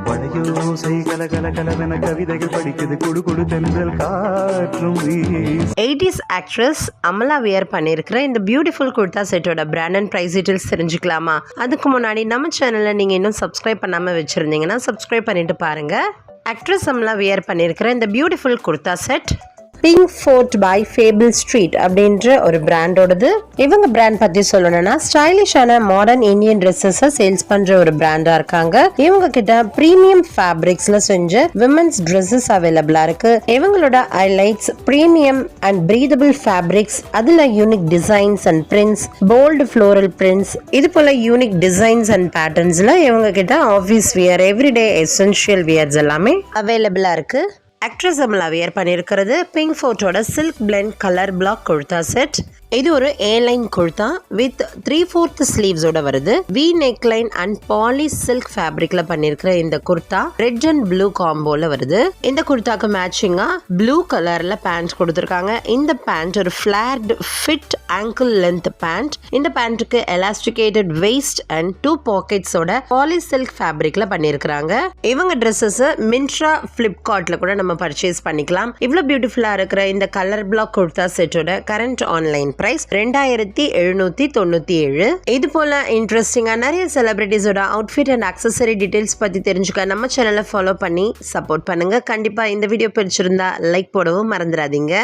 வளையோசை கலகல கலவென கவிதைகள் படிக்குது குடு குடு தென்றல் காற்றும் 80s ஆக்ட்ரஸ் அமலா வியர் பண்ணியிருக்கிற இந்த பியூட்டிஃபுல் குர்தா செட்டோட பிராண்ட் அண்ட் ப்ரைஸ் டீட்டெயில்ஸ் தெரிஞ்சுக்கலாமா? அதுக்கு முன்னாடி நம்ம சேனலை நீங்கள் இன்னும் சப்ஸ்கிரைப் பண்ணாமல் வச்சுருந்தீங்கன்னா சப்ஸ்கிரைப் பண்ணிட்டு பாருங்கள். ஆக்ட்ரஸ் அமலா வியர் பண்ணியிருக்கிற இந்த beautiful kurta set Pink Fort by Fable Street அப்படின்ற ஒரு பிராண்டோடது. இவங்க பிராண்ட் பற்றி சொல்லணும்னா ஸ்டைலிஷான மாடர்ன் இந்தியன் ட்ரெஸ்ஸஸை சேல்ஸ் பண்ற ஒரு பிராண்டா இருக்காங்க. இவங்க கிட்ட பிரீமியம் ஃபேப்ரிக்ஸ்ல செஞ்ச விமென்ஸ் ட்ரெஸ்ஸஸ் அவைலபிளா இருக்கு. இவங்களோட highlights premium and breathable fabrics, அதுல unique designs and prints, bold floral prints, இது போல யூனிக் டிசைன்ஸ் அண்ட் பேட்டர்ன்ஸ்ல இவங்க கிட்ட office wear, everyday essential wears எல்லாமே அவைலபிளா இருக்கு. ஆக்ட்ரஸ் அமலா வியர் பண்ணியிருக்கிறது பிங்க் ஃபோர்ட்டோட silk blend colour black kurta set. இது ஒரு ஏர்லைன் குர்தா வித் 3/4 ஸ்லீவ்ஸோட வருது. V neckline and poly silk ஃபேப்ரிக்ல பண்ணிருக்கிற இந்த குர்தா ரெட் அண்ட் ப்ளூ காம்போல வருது. இந்த குர்தாக்கு மேட்சிங்கா ப்ளூ கலர்ல பேண்ட் கொடுத்துருக்காங்க. இந்த பேண்ட் ஒரு flared fit ankle length pant. இந்த பேண்ட்டுக்கு எலாஸ்டிகேட்டட் வெயிஸ்ட் அண்ட் 2 பாக்கெட்ஸோட பாலி சில்க் ஃபேப்ரிக்ல பண்ணிருக்காங்க. இவங்க ட்ரெஸ்ஸஸ் மின்ட்ரா பிளிப்கார்ட்ல கூட நம்ம பர்ச்சேஸ் பண்ணிக்கலாம். இவ்வளவு பியூட்டிஃபுல்லா இருக்கிற இந்த கலர் பிளாக் குர்தா செட்டோட கரண்ட் ஆன்லைன் பிரைஸ் 2797. இது போல இன்ட்ரெஸ்டிங்கா நிறைய செலிபிரிட்டிஸோட அவுட்ஃபிட் அண்ட் அக்சசரி டீடைல்ஸ் பத்தி தெரிஞ்சுக்க நம்ம சேனலை ஃபாலோ பண்ணி சப்போர்ட் பண்ணுங்க. கண்டிப்பா இந்த வீடியோ பிடிச்சிருந்தா லைக் போடவும் மறந்துடாதீங்க.